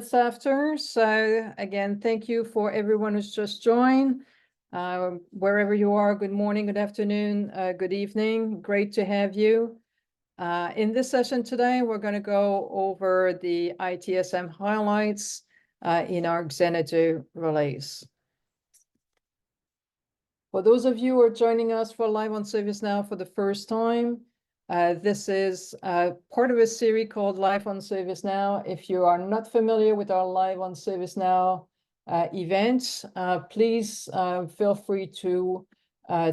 After. So again, thank you for everyone who's just joined. Wherever you are, good morning, good afternoon, good evening. Great to have you. In this session today, we're going to go over the ITSM highlights in our Xanadu release. For those of you who are joining us for live on ServiceNow for the first time, this is part of a series called Live on ServiceNow. If you are not familiar with our Live on ServiceNow events, please feel free to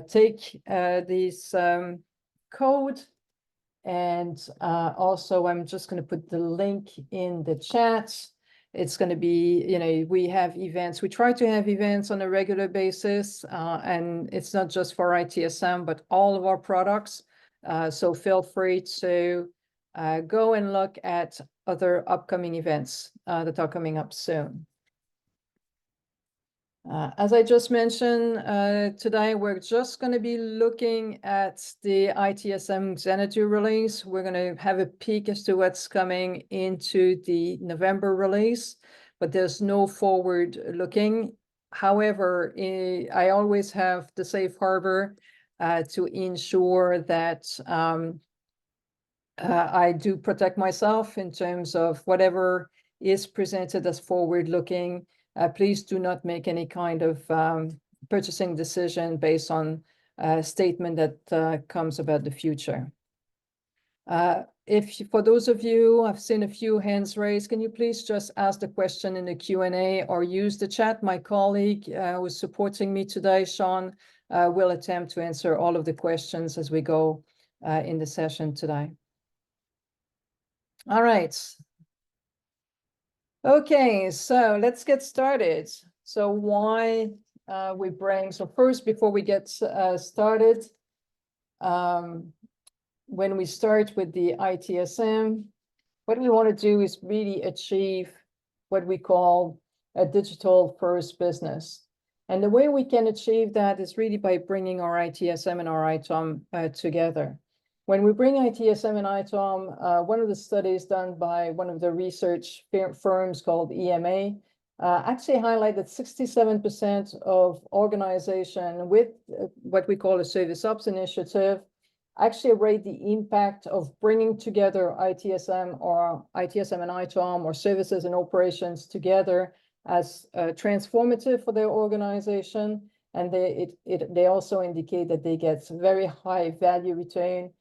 take this code. And also, I'm just going to put the link in the chat. It's going to be, we have events. We try to have events on a regular basis, and it's not just for ITSM, but all of our products. So feel free to go and look at other upcoming events that are coming up soon. As I just mentioned, today we're just going to be looking at the ITSM Xanadu release. We're going to have a peek as to what's coming into the November release, but there's no forward looking. However, I always have the safe harbor to ensure that I do protect myself in terms of whatever is presented as forward-looking. Please do not make any kind of purchasing decision based on a statement that comes about the future. For those of you, I've seen a few hands raised, can you please just ask the question in the Q&A or use the chat? My colleague who is supporting me today, Sean, will attempt to answer all of the questions as we go in the session today. All right. Okay, so let's get started. So why so first, before we get started, when we start with the ITSM, what we want to do is really achieve what we call a digital first business. And the way we can achieve that is really by bringing our ITSM and our ITOM together. When we bring ITSM and ITOM, one of the studies done by one of the research firms called EMA actually highlighted that 67% of organization with what we call a Service Ops initiative actually rate the impact of bringing together ITSM and ITOM or services and operations together as transformative for their organization. And they also indicate that they get very high value return,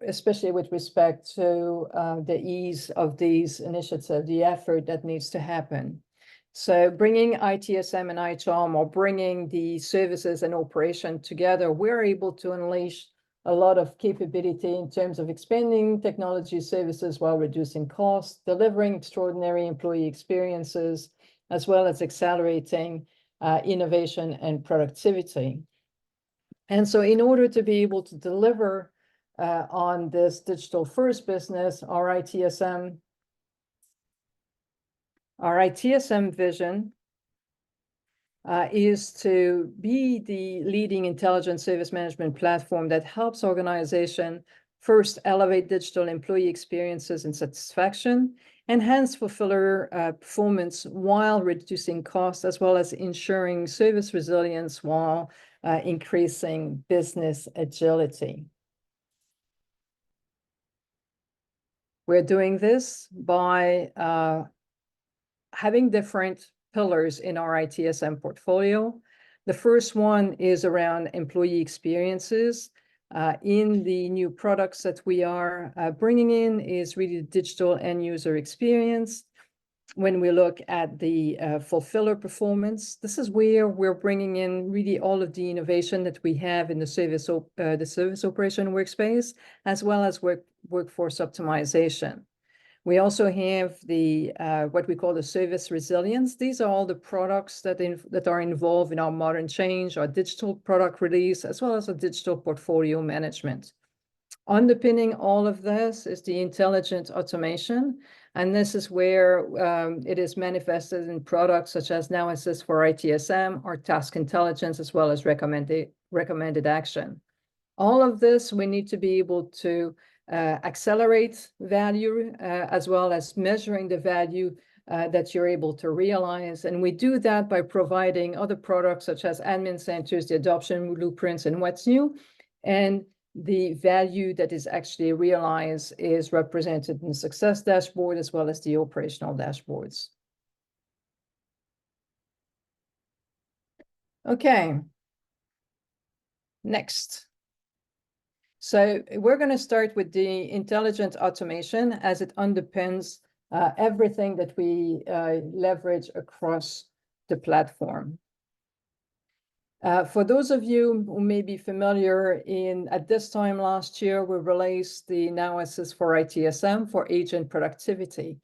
especially with respect to the ease of these initiatives, the effort that needs to happen. So bringing ITSM and ITOM or bringing the services and operation together, we're able to unleash a lot of capability in terms of expanding technology services while reducing costs, delivering extraordinary employee experiences, as well as accelerating innovation and productivity. And so in order to be able to deliver on this digital first business, our ITSM vision is to be the leading intelligent service management platform that helps organizations first elevate digital employee experiences and satisfaction, enhance fulfiller performance while reducing costs, as well as ensuring service resilience while increasing business agility. We're doing this by having different pillars in our ITSM portfolio. The first one is around employee experiences. In the new products that we are bringing in is really the digital end user experience. When we look at the fulfiller performance, this is where we're bringing in really all of the innovation that we have in the service operation workspace, as well as workforce optimization. We also have the what we call the service resilience. These are all the products that are involved in our modern change, our digital product release, as well as our digital portfolio management. Underpinning all of this is the intelligent automation, and this is where it is manifested in products such as Now Assist for ITSM, or Task Intelligence, as well as recommended action. All of this, we need to be able to accelerate value as well as measuring the value that you're able to realize. And we do that by providing other products such as admin centers, the adoption blueprints, and what's new. And the value that is actually realized is represented in the success dashboard as well as the operational dashboards. Okay. Next. So we're going to start with the intelligent automation as it underpins everything that we leverage across the platform. For those of you who may be familiar, at this time last year, we released the Now Assist for ITSM for agent productivity.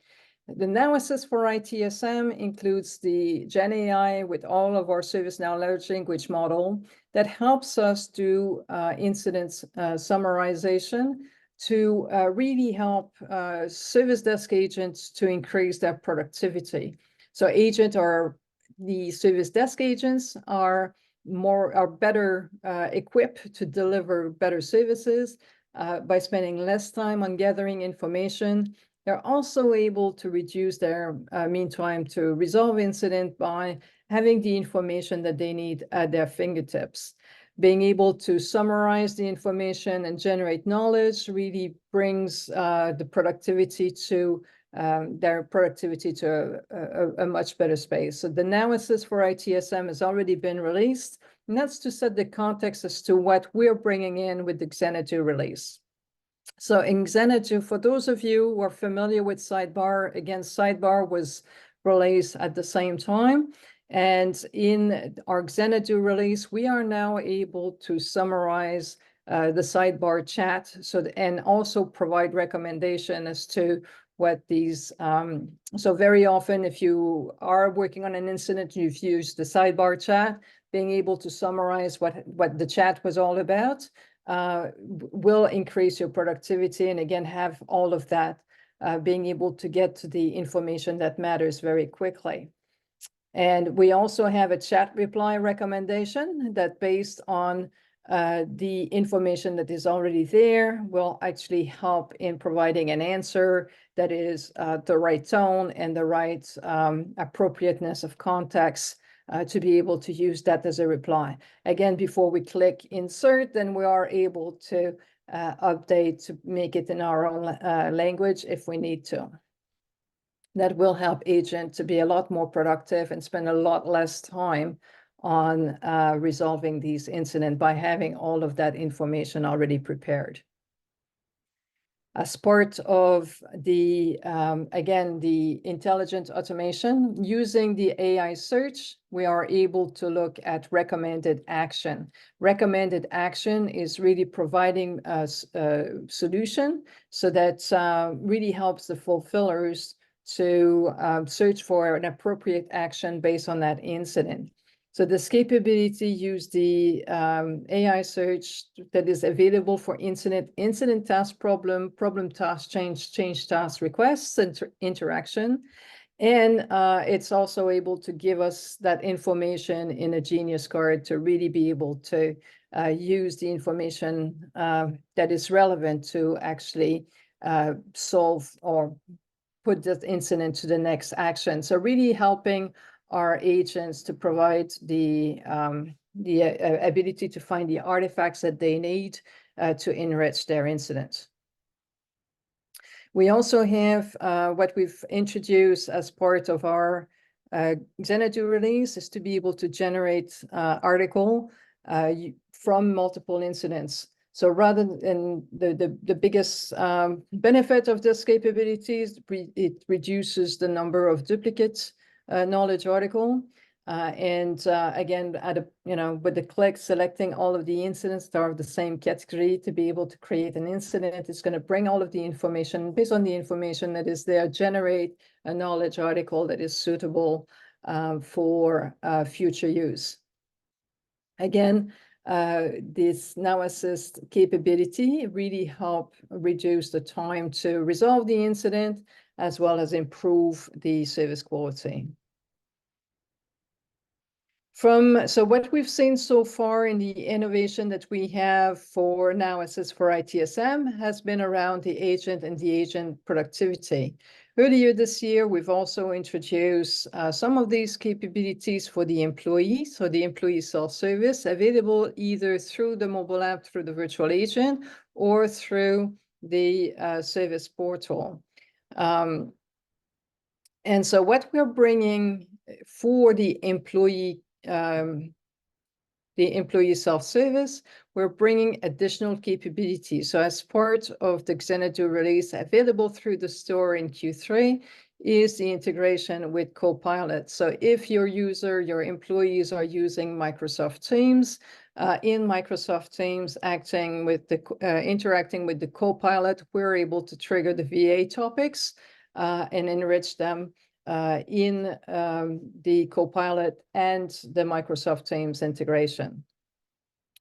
The Now Assist for ITSM includes the Gen AI with all of our ServiceNow large language model that helps us do incident summarization to really help service desk agents to increase their productivity. So the service desk agents are better equipped to deliver better services by spending less time on gathering information. They're also able to reduce their mean time to resolve incident by having the information that they need at their fingertips. Being able to summarize the information and generate knowledge really brings the productivity to their productivity to a much better space. So the Now Assist for ITSM has already been released, and that's to set the context as to what we're bringing in with the Xanadu release. So in Xanadu, for those of you who are familiar with Sidebar, again, Sidebar was released at the same time. And in our Xanadu release, we are now able to summarize the Sidebar chat and also provide recommendation as to what these, so very often if you are working on an incident, you've used the Sidebar chat, being able to summarize what the chat was all about will increase your productivity. And again, have all of that, being able to get to the information that matters very quickly. And we also have a chat reply recommendation that based on the information that is already there will actually help in providing an answer that is the right tone and the right appropriateness of context to be able to use that as a reply. Again, before we click insert, then we are able to update to make it in our own language if we need to. That will help agents to be a lot more productive and spend a lot less time on resolving these incidents by having all of that information already prepared. As part of the, again, the intelligent automation, using the AI search, we are able to look at recommended action. Recommended action is really providing a solution so that really helps the fulfillers to search for an appropriate action based on that incident. So this capability use the AI search that is available for incident task problem task change task requests and interaction. And it's also able to give us that information in a Genius card to really be able to use the information that is relevant to actually solve or put that incident to the next action. So really helping our agents to provide the ability to find the artifacts that they need to enrich their incidents. We also have what we've introduced as part of our Xanadu release is to be able to generate article from multiple incidents. So rather than the biggest benefit of this capabilities, it reduces the number of duplicates knowledge article. Again, with the click selecting all of the incidents that are of the same category to be able to create an incident, it's going to bring all of the information based on the information that is there, generate a knowledge article that is suitable for future use. Again, this Now Assist capability really help reduce the time to resolve the incident as well as improve the service quality. So what we've seen so far in the innovation that we have for Now Assist for ITSM has been around the agent and the agent productivity. Earlier this year, we've also introduced some of these capabilities for the employee. So the employee self-service available either through the mobile app, through the virtual agent, or through the service portal. And so what we're bringing for the employee self-service, we're bringing additional capabilities. So as part of the Xanadu release available through the store in Q3 is the integration with Copilot. So if your employees are using Microsoft Teams, in Microsoft Teams, interacting with the Copilot, we're able to trigger the VA topics and enrich them in the Copilot and the Microsoft Teams integration.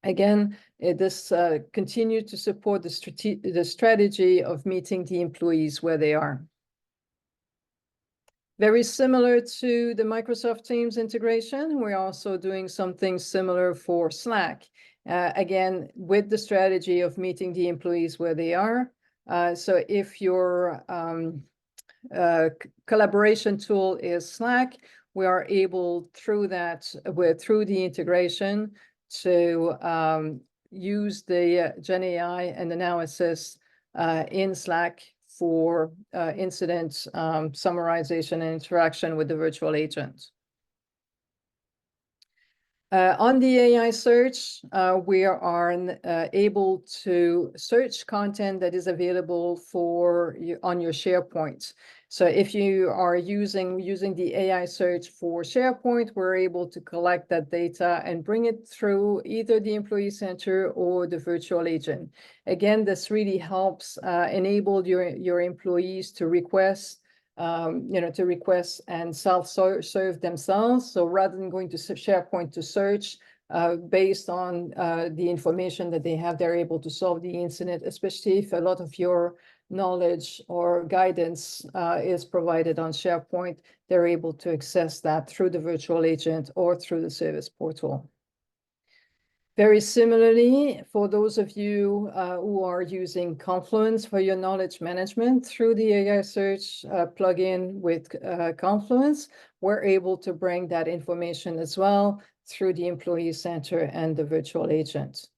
Again, this continues to support the strategy of meeting the employees where they are. Very similar to the Microsoft Teams integration, we're also doing something similar for Slack. Again, with the strategy of meeting the employees where they are. So if your collaboration tool is Slack, we are able through the integration to use the Gen AI and the Now Assist in Slack for incident summarization and interaction with the virtual agent. On the AI search, we are able to search content that is available on your SharePoint. So if you are using the AI search for SharePoint, we're able to collect that data and bring it through either the Employee Center or the virtual agent. Again, this really helps enable your employees to request and self-serve themselves. So rather than going to SharePoint to search based on the information that they have, they're able to solve the incident, especially if a lot of your knowledge or guidance is provided on SharePoint, they're able to access that through the virtual agent or through the service portal. Very similarly, for those of you who are using Confluence for your knowledge management through the AI search plugin with Confluence, we're able to bring that information as well through the Employee Center and the virtual agent.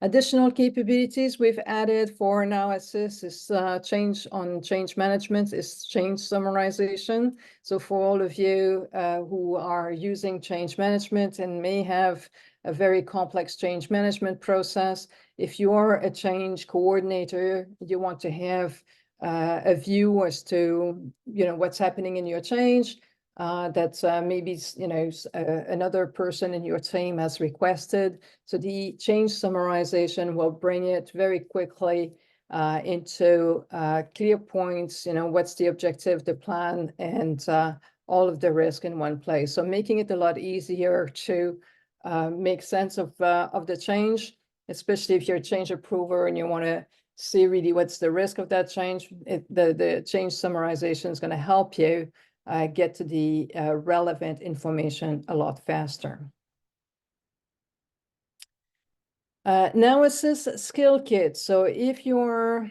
Additional capabilities we've added for Now Assist is change management, is change summarization. So for all of you who are using change management and may have a very complex change management process, if you are a change coordinator, you want to have a view as to what's happening in your change, that maybe another person in your team has requested. So the change summarization will bring it very quickly into clear points, what's the objective, the plan, and all of the risk in one place. So making it a lot easier to make sense of the change, especially if you're a change approver and you want to see really what's the risk of that change. The change summarization is going to help you get to the relevant information a lot faster. Now Assist Skill Kit. So if you're,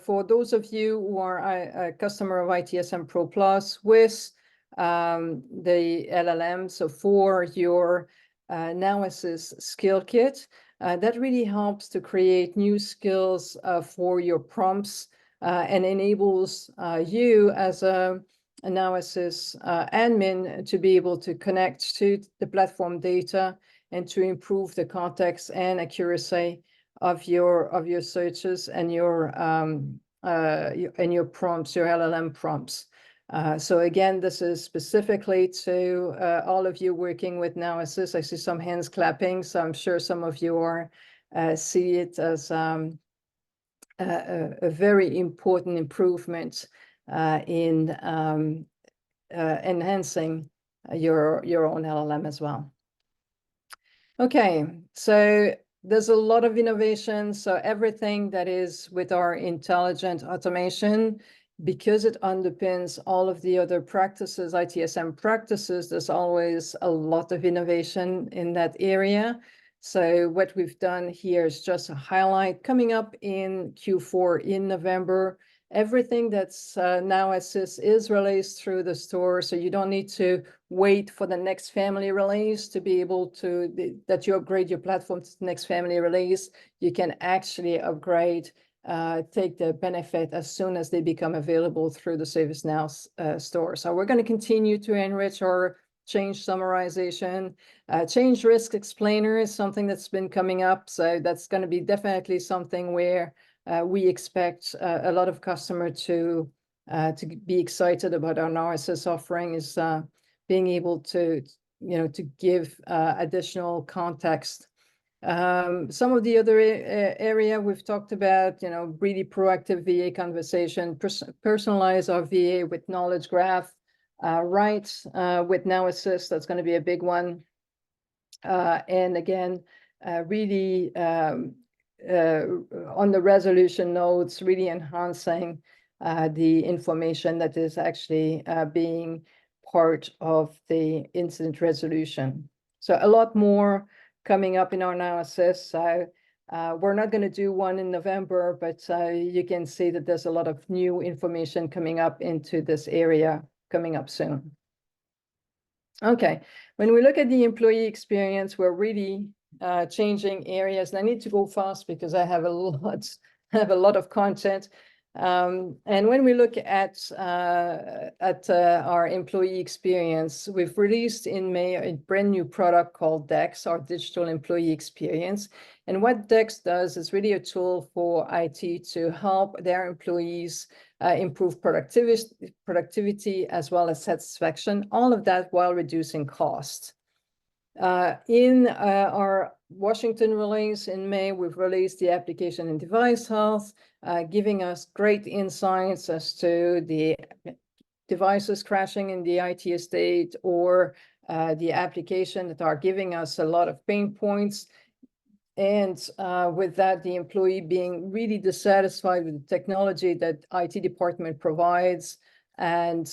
for those of you who are a customer of ITSM Pro Plus with the LLM, so for your Now Assist Skill Kit, that really helps to create new skills for your prompts and enables you as a Now Assist admin to be able to connect to the platform data and to improve the context and accuracy of your searches and your prompts, your LLM prompts. So again, this is specifically to all of you working with Now Assist. I see some hands clapping, so I'm sure some of you see it as a very important improvement in enhancing your own LLM as well. Okay, so there's a lot of innovation. So everything that is with our intelligent automation, because it underpins all of the other practices, ITSM practices, there's always a lot of innovation in that area. So what we've done here is just a highlight coming up in Q4 in November. Everything that's Now Assist is released through the store, so you don't need to wait for the next family release to be able to, that you upgrade your platform to the next family release. You can actually upgrade, take the benefit as soon as they become available through the ServiceNow store. So we're going to continue to enrich our change summarization. Change risk explainer is something that's been coming up. So that's going to be definitely something where we expect a lot of customers to be excited about our Now Assist offering, is being able to, to give additional context. Some of the other area we've talked about, really proactive VA conversation, personalize our VA with knowledge graph, with Now Assist, that's going to be a big one. And again, really on the resolution notes, really enhancing the information that is actually being part of the incident resolution. So a lot more coming up in our Now Assist. So we're not going to do one in November, but you can see that there's a lot of new information coming up into this area coming up soon. Okay, when we look at the employee experience, we're really changing areas. And I need to go fast because I have a lot of content. And when we look at our employee experience, we've released in May a brand new product called DEX, our Digital Employee Experience. And what DEX does is really a tool for IT to help their employees improve productivity as well as satisfaction, all of that while reducing cost. In our Washington release in May, we've released the application and device health, giving us great insights as to the devices crashing in the IT estate or the application that are giving us a lot of pain points. And with that, the employee being really dissatisfied with the technology that IT department provides. And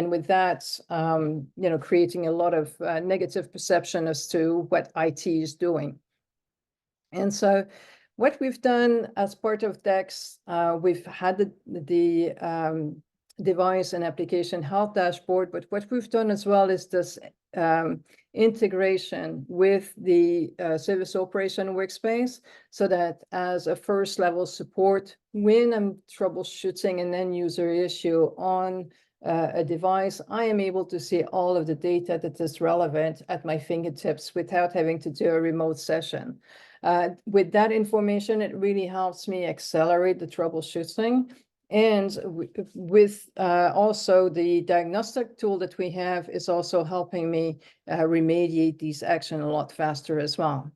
with that, creating a lot of negative perception as to what IT is doing. And so what we've done as part of DEX, we've had the device and application health dashboard, but what we've done as well is this integration with the service operation workspace, so that as a first level support, when I'm troubleshooting an end user issue on a device, I am able to see all of the data that is relevant at my fingertips without having to do a remote session. With that information, it really helps me accelerate the troubleshooting. And with also the diagnostic tool that we have is also helping me remediate these actions a lot faster as well.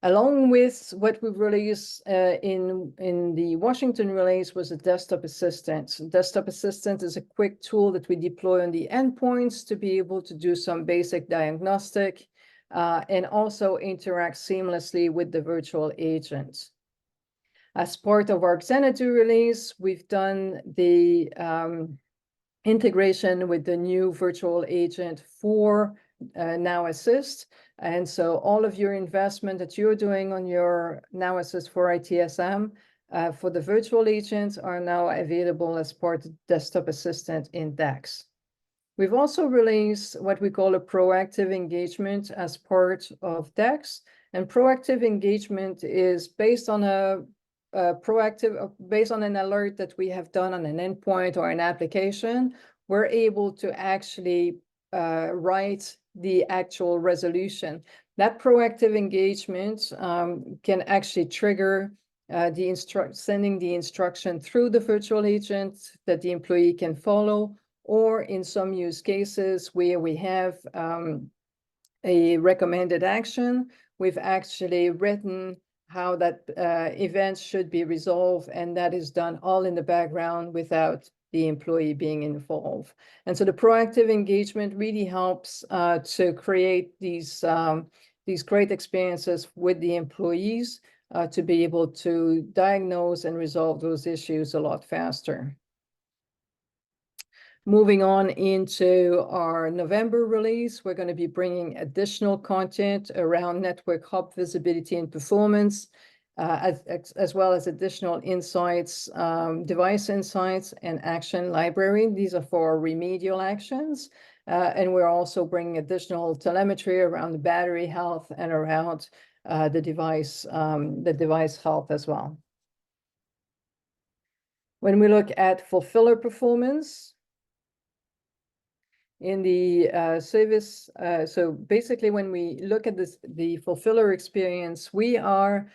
Along with what we've released in the Washington release was a desktop assistant. Desktop assistant is a quick tool that we deploy on the endpoints to be able to do some basic diagnostic and also interact seamlessly with the virtual agent. As part of our Xanadu release, we've done the integration with the new virtual agent for Now Assist. And so all of your investment that you're doing on your Now Assist for ITSM for the virtual agents are now available as part of Desktop Assistant in DEX. We've also released what we call a proactive engagement as part of DEX. And proactive engagement is based on based on an alert that we have done on an endpoint or an application. We're able to actually write the actual resolution. That proactive engagement can actually trigger sending the instruction through the virtual agent that the employee can follow, or in some use cases where we have a recommended action, we've actually written how that event should be resolved, and that is done all in the background without the employee being involved. And so the proactive engagement really helps to create these great experiences with the employees to be able to diagnose and resolve those issues a lot faster. Moving on into our November release, we're going to be bringing additional content around network hub visibility and performance, as well as additional insights, device insights, and action library. These are for remedial actions. And we're also bringing additional telemetry around the battery health and around the device health as well. When we look at fulfiller performance, in the service, so basically when we look at the fulfiller experience, we are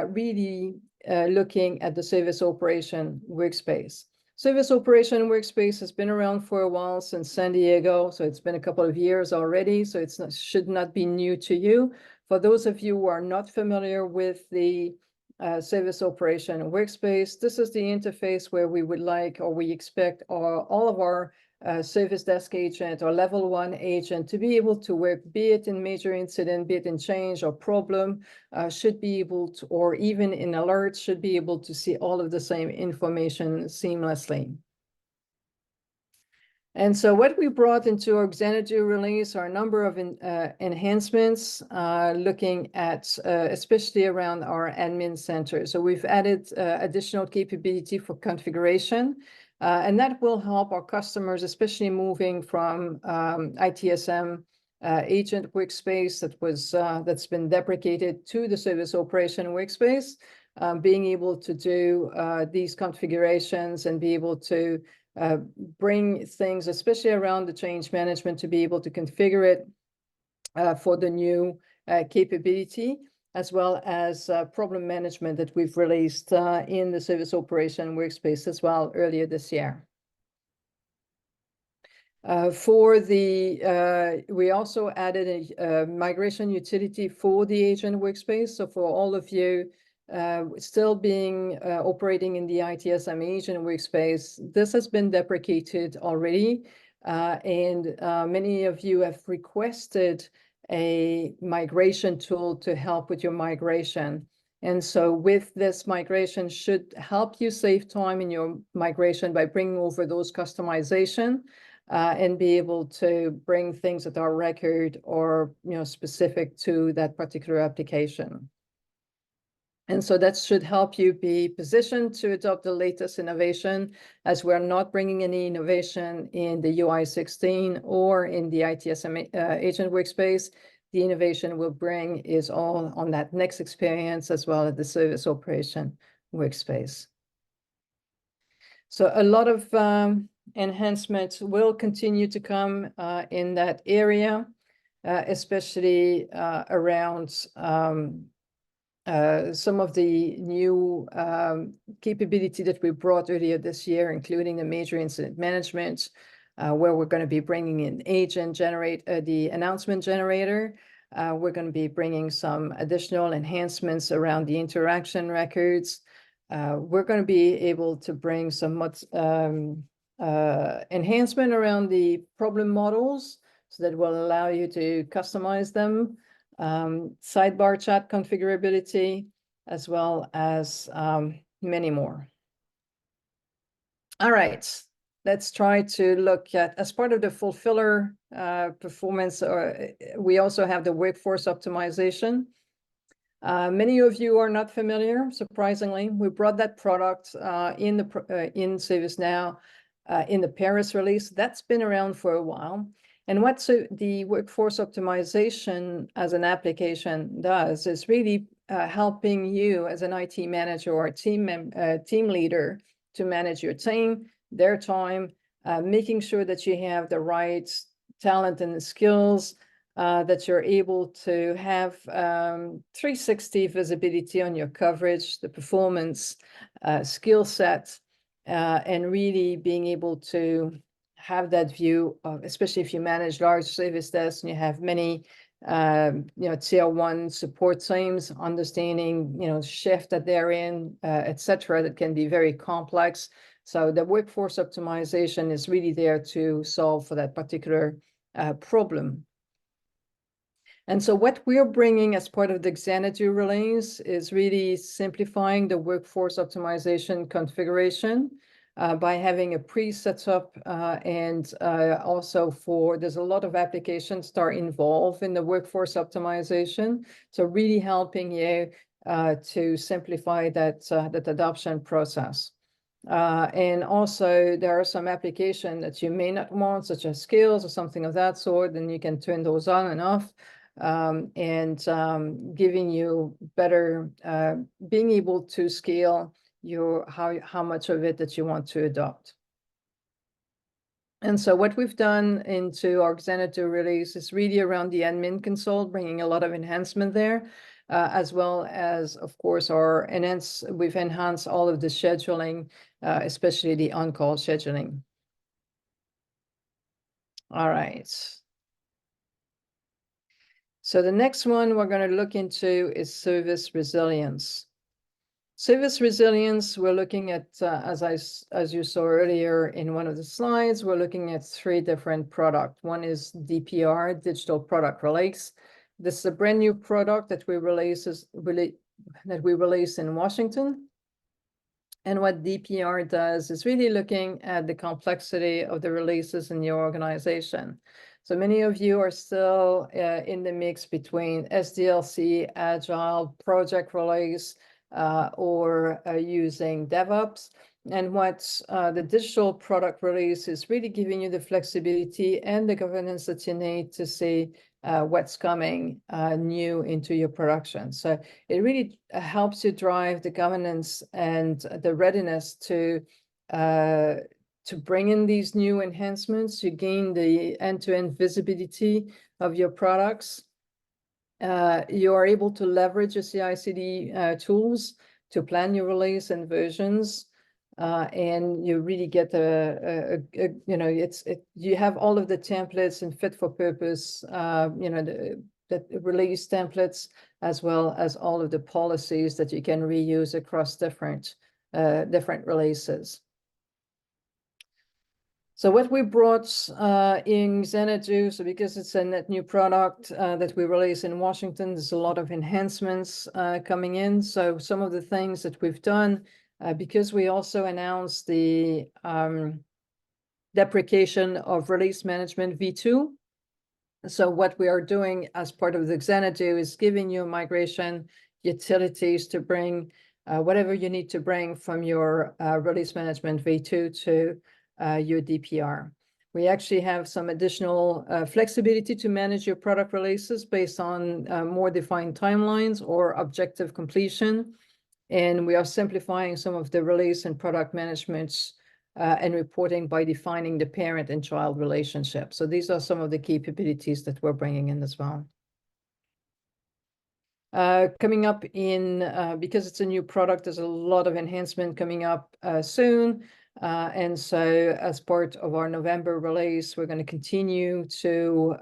really looking at the service operation workspace. Service operation workspace has been around for a while, since San Diego, so it's been a couple of years already, so it should not be new to you. For those of you who are not familiar with the service operation workspace, this is the interface where we would like, or we expect all of our service desk agent or level 1 agent to be able to work, be it in major incident, be it in change or problem, should be able to, or even in alerts, should be able to see all of the same information seamlessly. And so what we brought into our Xanadu release are a number of enhancements, looking at especially around our admin center. So we've added additional capability for configuration, and that will help our customers, especially moving from ITSM agent workspace that's been deprecated to the service operation workspace, being able to do these configurations and be able to bring things, especially around the change management, to be able to configure it for the new capability, as well as problem management that we've released in the service operation workspace as well earlier this year. We also added a migration utility for the agent workspace. So for all of you still being operating in the ITSM agent workspace, this has been deprecated already, and many of you have requested a migration tool to help with your migration. And so with this migration should help you save time in your migration by bringing over those customization and be able to bring things that are record or specific to that particular application. And so that should help you be positioned to adopt the latest innovation, as we're not bringing any innovation in the UI 16 or in the ITSM agent workspace. The innovation we'll bring is all on that next experience, as well as the service operation workspace. So a lot of enhancements will continue to come in that area, especially around some of the new capability that we brought earlier this year, including the major incident management, where we're going to be bringing in agent generate the announcement generator. We're going to be bringing some additional enhancements around the interaction records. We're going to be able to bring some enhancement around the problem models, so that will allow you to customize them. Sidebar chat configurability, as well as many more. All right, let's try to look at, as part of the fulfiller performance, we also have the workforce optimization. Many of you are not familiar, surprisingly. We brought that product in ServiceNow in the Paris release. That's been around for a while. And what the workforce optimization as an application does is really helping you as an IT manager or team leader to manage your team, their time, making sure that you have the right talent and the skills, that you're able to have 360 visibility on your coverage, the performance, skill set, and really being able to have that view of, especially if you manage large service desks and you have many tier 1 support teams, understanding shift that they're in, etc., that can be very complex. So the workforce optimization is really there to solve for that particular problem. And so what we're bringing as part of the Xanadu release is really simplifying the workforce optimization configuration by having a pre-set up and also there's a lot of applications that are involved in the workforce optimization. So really helping you to simplify that adoption process. And also there are some applications that you may not want, such as skills or something of that sort, and you can turn those on and off. Giving you better, being able to scale how much of it that you want to adopt. And so what we've done into our Xanadu release is really around the admin console, bringing a lot of enhancement there, as well as, of course, we've enhanced all of the scheduling, especially the on-call scheduling. All right. So the next one we're going to look into is service resilience. Service resilience, we're looking at, as you saw earlier in one of the slides, we're looking at 3 different products. One is DPR, Digital Product Release. This is a brand new product that we released in Washington. And what DPR does is really looking at the complexity of the releases in your organization. So many of you are still in the mix between SDLC, Agile, project release, or using DevOps. And what the digital product release is really giving you the flexibility and the governance that you need to see what's coming new into your production. So it really helps you drive the governance and the readiness to bring in these new enhancements. You gain the end-to-end visibility of your products. You are able to leverage your CI/CD tools to plan your release and versions, and you really get you have all of the templates and fit for purpose, the release templates, as well as all of the policies that you can reuse across different releases. So what we brought in Xanadu, so because it's a net new product that we released in Washington, there's a lot of enhancements coming in. So some of the things that we've done, because we also announced the deprecation of Release Management v2. So what we are doing as part of the Xanadu is giving you migration utilities to bring whatever you need to bring from your Release Management v2 to your DPR. We actually have some additional flexibility to manage your product releases based on more defined timelines or objective completion. And we are simplifying some of the release and product management and reporting by defining the parent and child relationship. So these are some of the capabilities that we're bringing in as well. Coming up because it's a new product, there's a lot of enhancement coming up soon. And so as part of our November release, we're going to continue to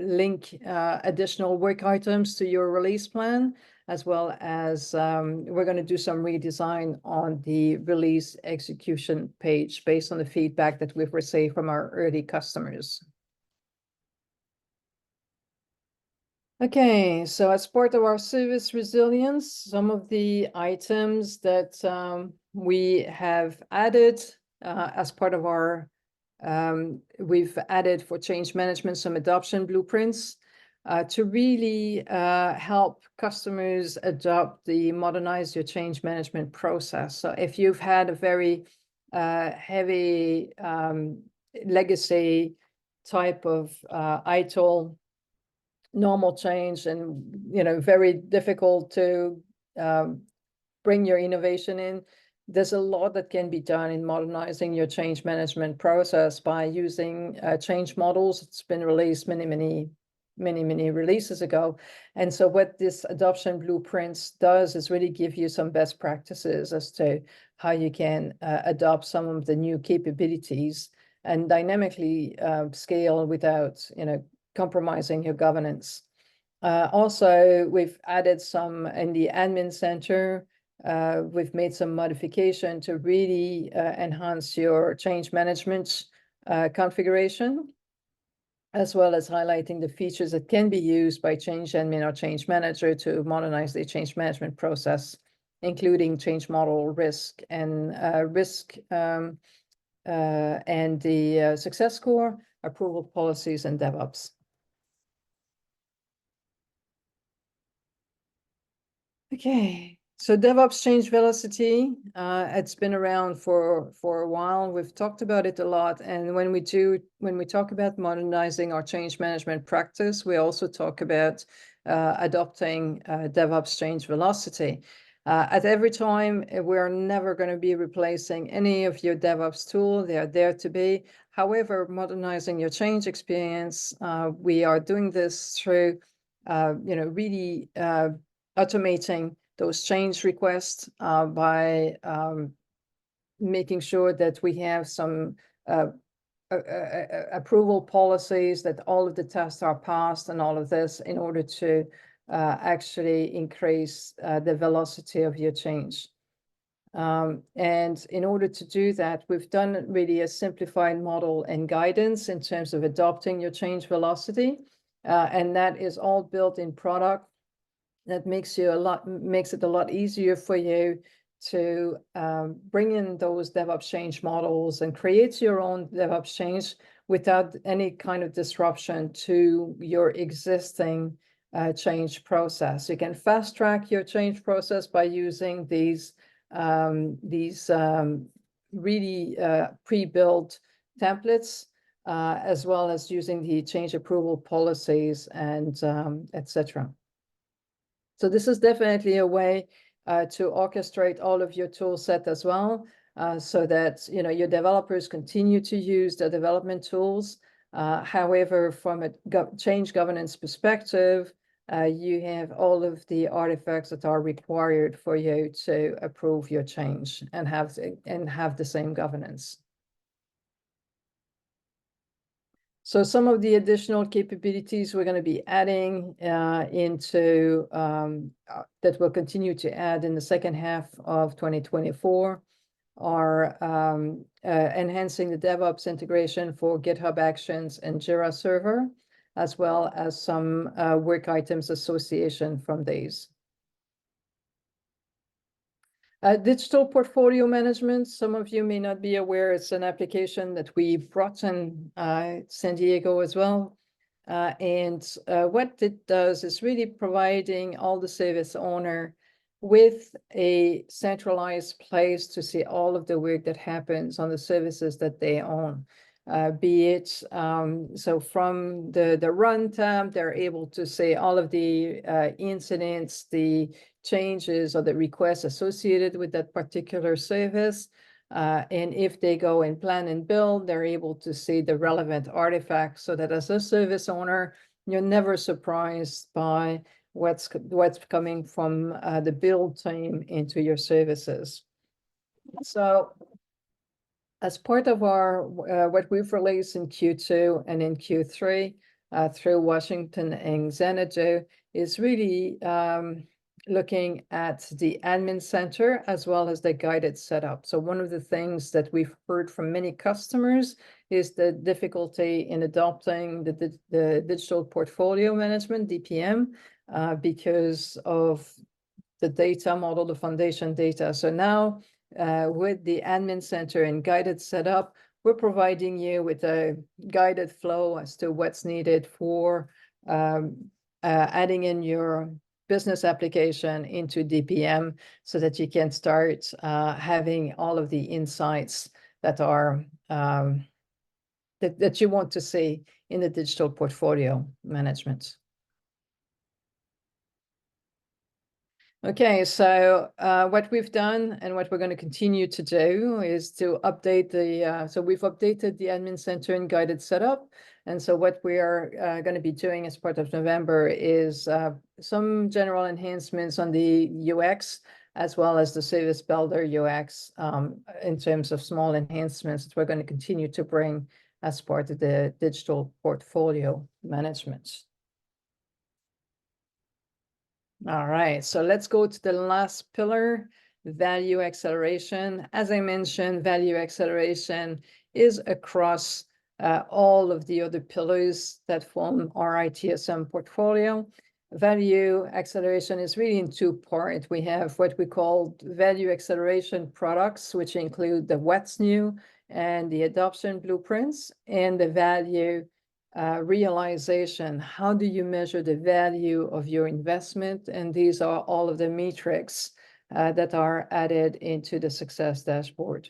link additional work items to your release plan, as well as we're going to do some redesign on the release execution page based on the feedback that we've received from our early customers. Okay, so as part of our service resilience, some of the items that we have added as part of our, we've added for change management some adoption blueprints to really help customers adopt the modernize your change management process. So if you've had a very heavy legacy type of ITIL, normal change, and very difficult to bring your innovation in, there's a lot that can be done in modernizing your change management process by using change models. It's been released many releases ago. And so what this adoption blueprints does is really give you some best practices as to how you can adopt some of the new capabilities and dynamically scale without compromising your governance. Also, we've added some in the admin center. We've made some modification to really enhance your change management configuration. as well as highlighting the features that can be used by change admin or change manager to modernize the change management process, including change model risk and the success score, approval policies, and DevOps. Okay, so DevOps change velocity, it's been around for a while. We've talked about it a lot. And when we talk about modernizing our change management practice, we also talk about adopting DevOps change velocity. At every time, we're never going to be replacing any of your DevOps tools. They are there to be. However, modernizing your change experience, we are doing this through, really automating those change requests by making sure that we have some approval policies, that all of the tests are passed and all of this in order to actually increase the velocity of your change. And in order to do that, we've done really a simplified model and guidance in terms of adopting your change velocity. And that is all built in product. That makes it a lot easier for you to bring in those DevOps change models and create your own DevOps change without any kind of disruption to your existing change process. You can fast track your change process by using these really pre-built templates, as well as using the change approval policies and etc. So this is definitely a way to orchestrate all of your tool set as well, so that your developers continue to use the development tools. However, from a change governance perspective, you have all of the artifacts that are required for you to approve your change and have the same governance. So some of the additional capabilities we're going to be adding into that we'll continue to add in the second half of 2024 are enhancing the DevOps integration for GitHub Actions and Jira Server, as well as some work items association from these. Digital portfolio management, some of you may not be aware, it's an application that we brought in San Diego as well. And what it does is really providing all the service owner with a centralized place to see all of the work that happens on the services that they own. Be it, so from the runtime, they're able to see all of the incidents, the changes or the requests associated with that particular service. And if they go and plan and build, they're able to see the relevant artifacts, so that as a service owner, you're never surprised by what's coming from the build team into your services. So as part of our what we've released in Q2 and in Q3 through Washington and Xanadu is really looking at the admin center as well as the guided setup. So one of the things that we've heard from many customers is the difficulty in adopting the digital portfolio management, DPM, because of the data model, the foundation data. So now with the admin center and guided setup, we're providing you with a guided flow as to what's needed for adding in your business application into DPM, so that you can start having all of the insights that are that you want to see in the digital portfolio management. Okay, so what we've done and what we're going to continue to do is to update so we've updated the admin center and guided setup. And so what we are going to be doing as part of November is some general enhancements on the UX, as well as the service builder UX, in terms of small enhancements that we're going to continue to bring as part of the digital portfolio management. All right, so let's go to the last pillar, value acceleration. As I mentioned, value acceleration is across all of the other pillars that form our ITSM portfolio. Value acceleration is really in two parts. We have what we call value acceleration products, which include the what's new and the adoption blueprints, and the value realization. How do you measure the value of your investment? And these are all of the metrics that are added into the success dashboard.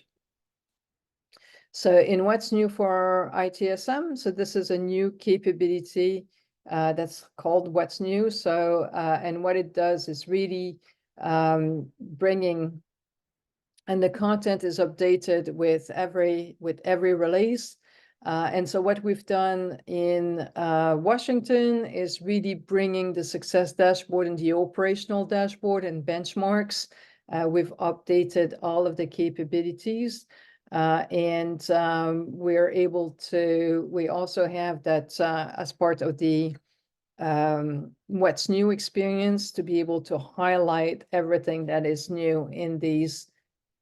So in what's new for ITSM, so this is a new capability that's called what's new. So, and what it does is really bringing, and the content is updated with every release. And so what we've done in Washington is really bringing the success dashboard and the operational dashboard and benchmarks. We've updated all of the capabilities. And we're able to, we also have that as part of the what's new experience, to be able to highlight everything that is new in these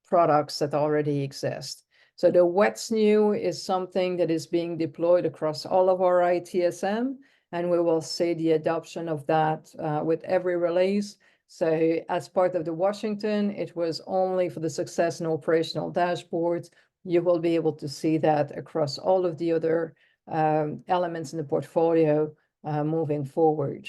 products that already exist. So the what's new is something that is being deployed across all of our ITSM, and we will see the adoption of that with every release. So as part of the Washington, it was only for the success and operational dashboards. You will be able to see that across all of the other elements in the portfolio moving forward.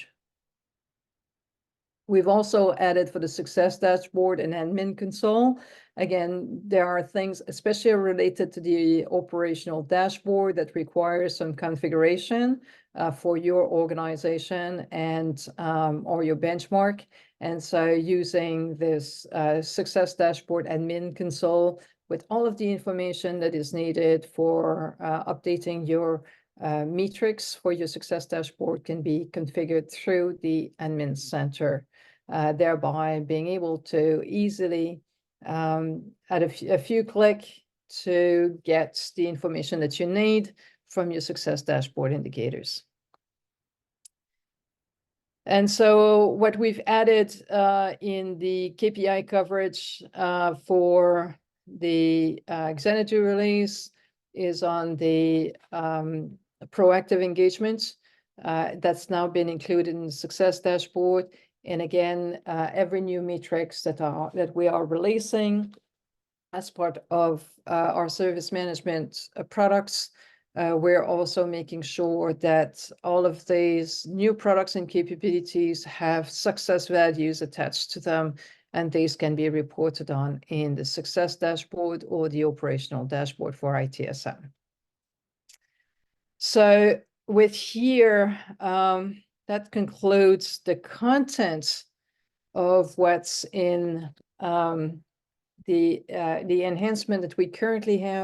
We've also added for the success dashboard an admin console. Again, there are things especially related to the operational dashboard that requires some configuration for your organization and or your benchmark. And so using this success dashboard admin console with all of the information that is needed for updating your metrics for your success dashboard can be configured through the admin center, thereby being able to easily, at a few clicks, to get the information that you need from your success dashboard indicators. And so what we've added in the KPI coverage for the Xanadu release is on the proactive engagement. That's now been included in the success dashboard. And again, every new metrics that we are releasing as part of our service management products, we're also making sure that all of these new products and capabilities have success values attached to them, and these can be reported on in the success dashboard or the operational dashboard for ITSM. So with here, that concludes the content of what's in the enhancement that we currently have